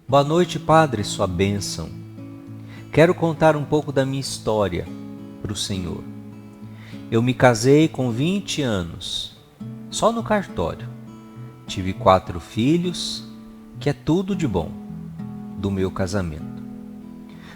Boa noite, Padre, sua bênção. Quero contar um pouco da minha história para o Senhor. Eu me casei com 20 anos, só no cartório. Tive 4 filhos, que é tudo de bom do meu casamento.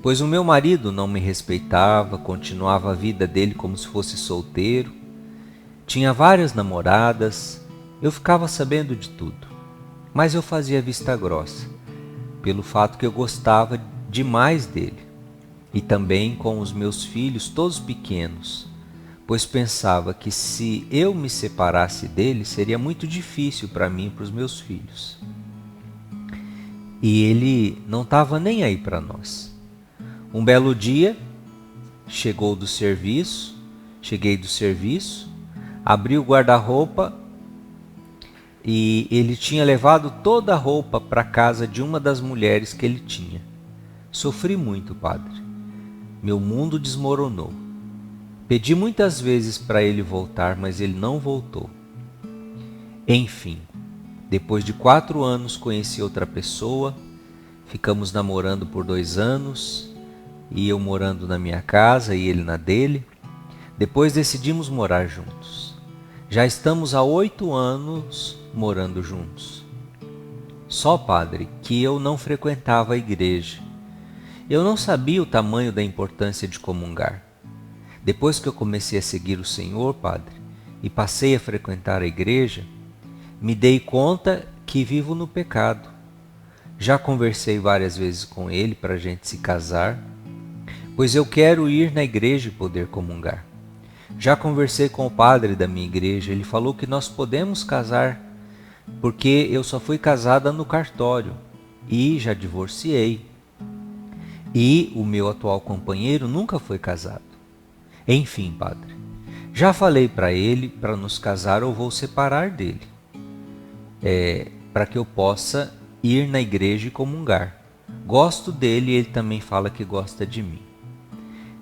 Pois o meu marido não me respeitava, continuava a vida dele como se fosse solteiro, tinha várias namoradas, eu ficava sabendo de tudo. Mas eu fazia vista grossa, pelo fato que eu gostava demais dele. E também com os meus filhos todos pequenos, pois pensava que se eu me separasse dele, seria muito difícil para mim e para os meus filhos. E ele não estava nem aí para nós. Um belo dia, cheguei do serviço, abri o guarda-roupa e ele tinha levado toda a roupa para casa de uma das mulheres que ele tinha. Sofri muito, Padre. Meu mundo desmoronou. Pedi muitas vezes para ele voltar, mas ele não voltou. Enfim, depois de 4 anos conheci outra pessoa, ficamos namorando por 2 anos, e eu morando na minha casa e ele na dele. Depois decidimos morar juntos. Já estamos há 8 anos morando juntos. Só, Padre, que eu não frequentava a igreja. Eu não sabia o tamanho da importância de comungar. Depois que eu comecei a seguir o Senhor, Padre, e passei a frequentar a igreja, me dei conta que vivo no pecado. Já conversei várias vezes com ele para a gente se casar, pois eu quero ir na igreja e poder comungar. Já conversei com o padre da minha igreja, ele falou que nós podemos casar, porque eu só fui casada no cartório e já divorciei. E o meu atual companheiro nunca foi casado. Enfim, Padre, já falei para ele para nos casar ou vou separar dele, para que eu possa ir na igreja e comungar. Gosto dele e ele também fala que gosta de mim.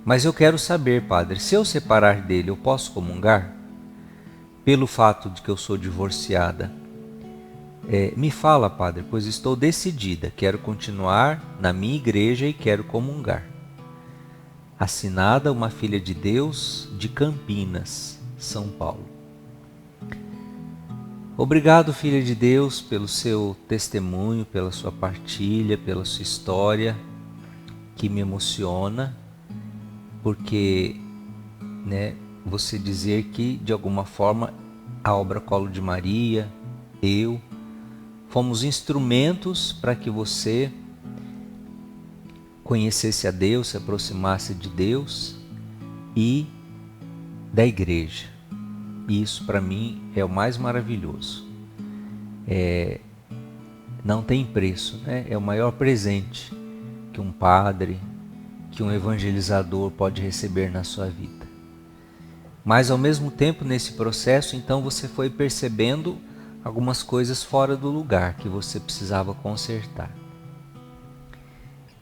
Mas eu quero saber, Padre, se eu separar dele, eu posso comungar? Pelo fato de que eu sou divorciada. Me fala, Padre, pois estou decidida, quero continuar na minha igreja e quero comungar. Assinada uma filha de Deus de Campinas, São Paulo. Obrigado, filha de Deus, pelo seu testemunho, pela sua partilha, pela sua história, que me emociona, porque, você dizer que, de alguma forma, a obra Colo de Maria, eu, fomos instrumentos para que você conhecesse a Deus, se aproximasse de Deus e da igreja. E isso para mim é o mais maravilhoso. Não tem preço, né? É o maior presente que um padre, que um evangelizador pode receber na sua vida. Mas ao mesmo tempo, nesse processo, então você foi percebendo algumas coisas fora do lugar que você precisava consertar.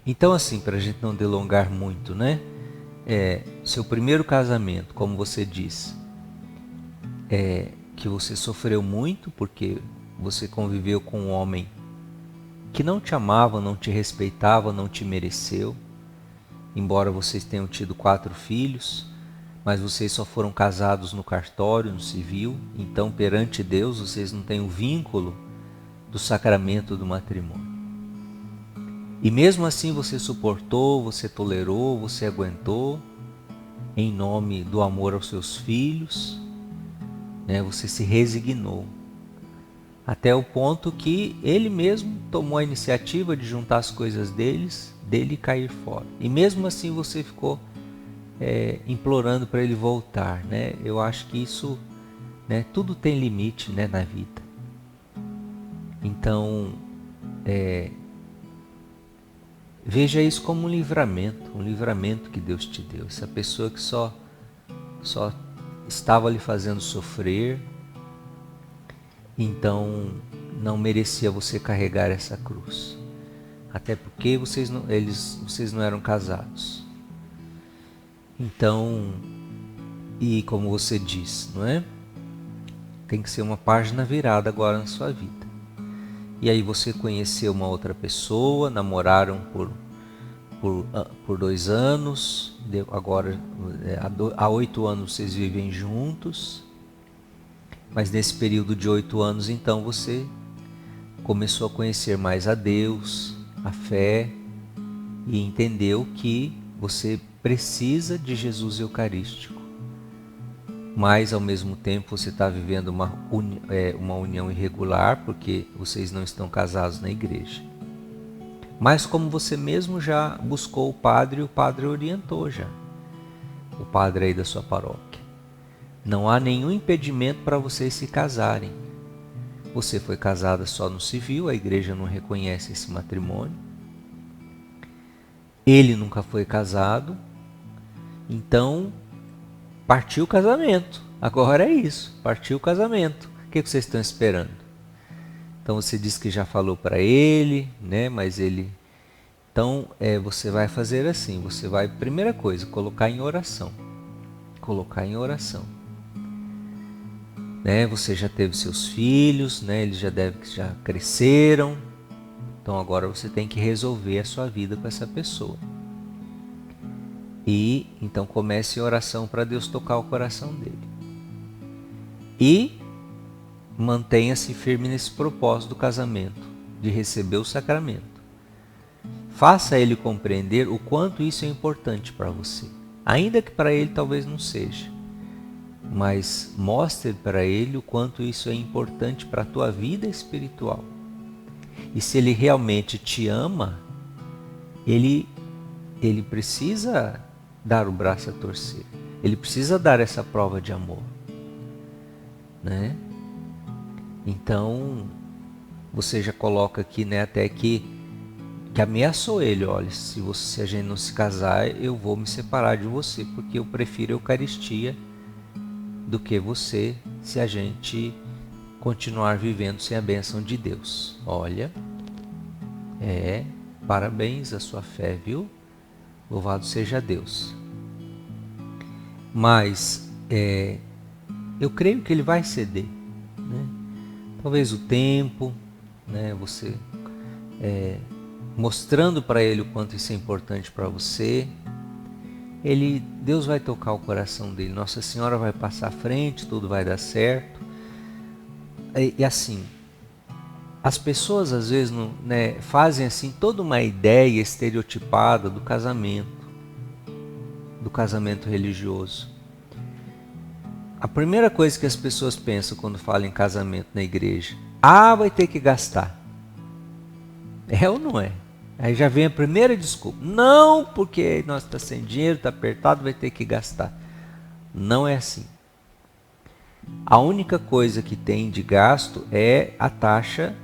Então, assim, para a gente não delongar muito, seu primeiro casamento, como você disse, que você sofreu muito porque você conviveu com um homem que não te amava, não te respeitava, não te mereceu. Embora vocês tenham tido 4 filhos, mas vocês só foram casados no cartório, no civil. Então, perante Deus, vocês não têm o vínculo do sacramento do matrimônio. E mesmo assim você suportou, você tolerou, você aguentou, em nome do amor aos seus filhos, você se resignou. Até o ponto que ele mesmo tomou a iniciativa de juntar as coisas dele e cair fora. E mesmo assim você ficou implorando para ele voltar. Eu acho que isso, tudo tem limite, na vida. Então, veja isso como um livramento que Deus te deu. Essa pessoa que só estava lhe fazendo sofrer, então não merecia você carregar essa cruz. Até porque vocês não eram casados. Então, e como você diz, tem que ser uma página virada agora na sua vida. e aí você conheceu uma outra pessoa, namoraram por 2 anos, agora há 8 anos vocês vivem juntos, mas nesse período de 8 anos então você começou a conhecer mais a Deus, a fé, e entendeu que você precisa de Jesus Eucarístico. Mas ao mesmo tempo você está vivendo uma união irregular, porque vocês não estão casados na igreja. Mas como você mesmo já buscou o padre orientou já, o padre aí da sua paróquia. Não há nenhum impedimento para vocês se casarem. Você foi casada só no civil, a igreja não reconhece esse matrimônio. Ele nunca foi casado, então partiu o casamento. Agora é isso, partiu o casamento. O que vocês estão esperando? Então você disse que já falou para ele, né? Mas ele... Então você vai fazer assim, você vai, primeira coisa, colocar em oração. Colocar em oração. Né? Você já teve seus filhos, né? Eles já cresceram. Então agora você tem que resolver a sua vida com essa pessoa. E então comece em oração para Deus tocar o coração dele. E mantenha-se firme nesse propósito do casamento, de receber o sacramento. Faça ele compreender o quanto isso é importante para você. Ainda que para ele talvez não seja. Mas mostre para ele o quanto isso é importante para a tua vida espiritual. E se ele realmente te ama, ele precisa dar o braço a torcer. Ele precisa dar essa prova de amor, né? Então, você já coloca aqui, né, até que ameaçou ele, olha, se a gente não se casar, eu vou me separar de você, porque eu prefiro a Eucaristia do que você, se a gente continuar vivendo sem a bênção de Deus. Olha, parabéns à sua fé, viu? Louvado seja Deus. Mas eu creio que ele vai ceder, né? Talvez o tempo, né? Você mostrando para ele o quanto isso é importante para você, Deus vai tocar o coração dele. Nossa Senhora vai passar à frente, tudo vai dar certo. E assim, as pessoas às vezes fazem assim toda uma ideia estereotipada do casamento religioso. A primeira coisa que as pessoas pensam quando falam em casamento na igreja: vai ter que gastar. É ou não é? Aí já vem a primeira desculpa: não, porque nós está sem dinheiro, está apertado, vai ter que gastar. Não é assim. A única coisa que tem de gasto é a taxa,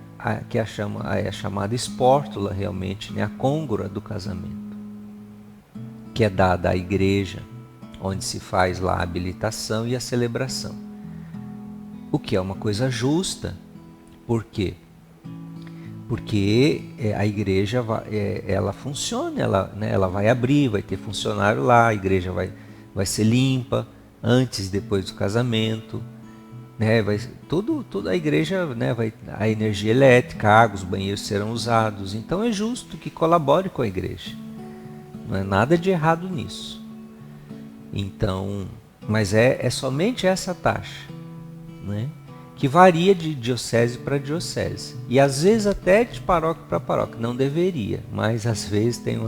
que é a chamada espórtula, realmente, né? A côngora do casamento, que é dada à igreja, onde se faz lá a habilitação e a celebração. O que é uma coisa justa. Por quê? Porque a igreja ela funciona, ela vai abrir, vai ter funcionário lá, a igreja vai ser limpa antes e depois do casamento, né? Tudo a igreja, né? A energia elétrica, a água, os banheiros serão usados. Então é justo que colabore com a igreja. Não é nada de errado nisso. Então, mas é somente essa taxa, né? Que varia de diocese para diocese. E às vezes até de paróquia para paróquia. Não deveria, mas às vezes tem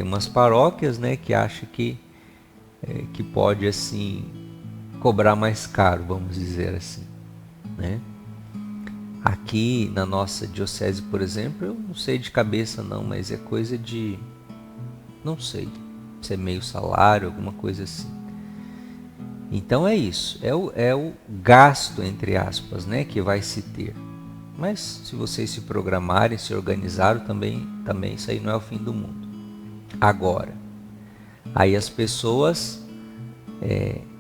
umas paróquias, né, que acham que pode assim cobrar mais caro, vamos dizer assim, né? Aqui na nossa diocese, por exemplo, eu não sei de cabeça não, mas é coisa de, não sei, se é meio salário, alguma coisa assim. Então é isso, é o gasto, entre aspas, né, que vai se ter. Mas se vocês se programarem, se organizarem, também isso aí não é o fim do mundo. Agora, aí as pessoas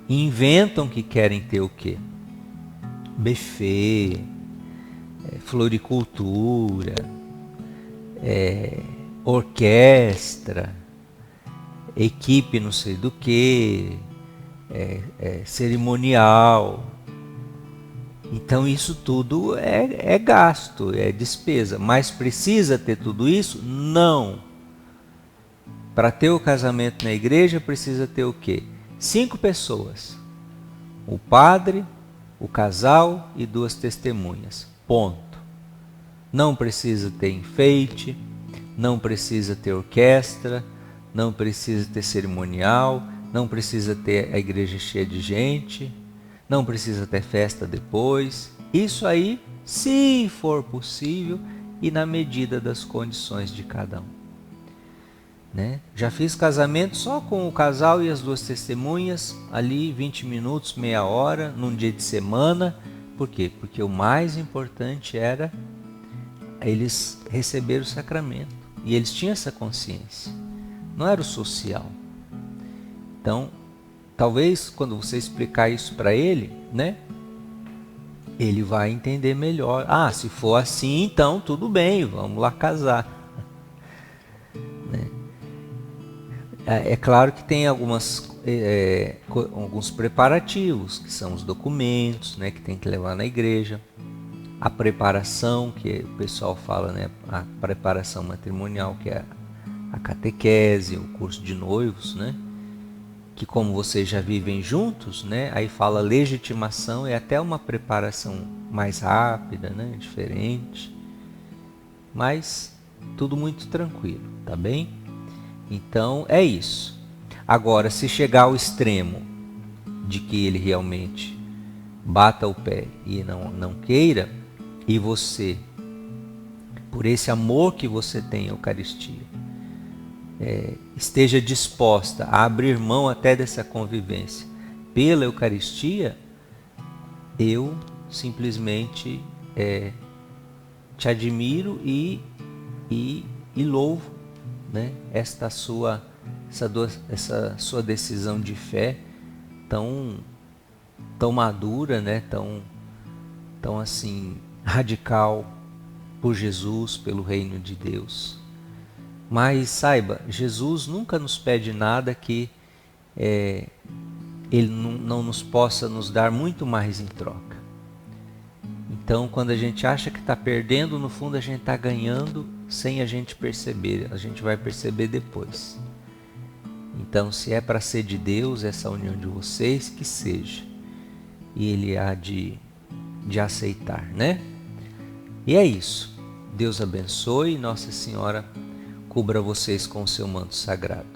inventam que querem ter o quê? Buffet, floricultura, orquestra, equipe não sei do que, cerimonial. Então isso tudo é gasto, é despesa. Mas precisa ter tudo isso? Não. Para ter o casamento na igreja precisa ter o quê? 5 pessoas. O padre, o casal e 2 testemunhas. Ponto. Não precisa ter enfeite, não precisa ter orquestra, não precisa ter cerimonial, não precisa ter a igreja cheia de gente, não precisa ter festa depois. Isso aí, se for possível e na medida das condições de cada um. Né? Já fiz casamento só com o casal e as 2 testemunhas, ali 20 minutos, meia hora, num dia de semana. Por quê? Porque o mais importante era eles receberem o sacramento. E eles tinham essa consciência. Não era o social. Então, talvez quando você explicar isso para ele, né? Ele vai entender melhor. Ah, se for assim, então tudo bem, vamos lá casar. É claro que tem alguns preparativos, que são os documentos, né, que tem que levar na igreja. A preparação, que o pessoal fala, né, a preparação matrimonial, que é a catequese, o curso de noivos, né, que como vocês já vivem juntos, né, aí fala legitimação, é até uma preparação mais rápida, né, diferente, mas tudo muito tranquilo, tá bem? Então é isso. Agora, se chegar ao extremo de que ele realmente bata o pé e não queira, e você, por esse amor que você tem à Eucaristia, esteja disposta a abrir mão até dessa convivência pela Eucaristia, eu simplesmente te admiro e louvo, né, essa sua decisão de fé tão madura, né, tão assim radical por Jesus, pelo reino de Deus. Mas saiba, Jesus nunca nos pede nada que Ele não nos possa nos dar muito mais em troca. Então, quando a gente acha que está perdendo, no fundo a gente está ganhando sem a gente perceber. A gente vai perceber depois. Então, se é para ser de Deus essa união de vocês, que seja. E Ele há de aceitar, né? E é isso. Deus abençoe e Nossa Senhora cubra vocês com o seu manto sagrado.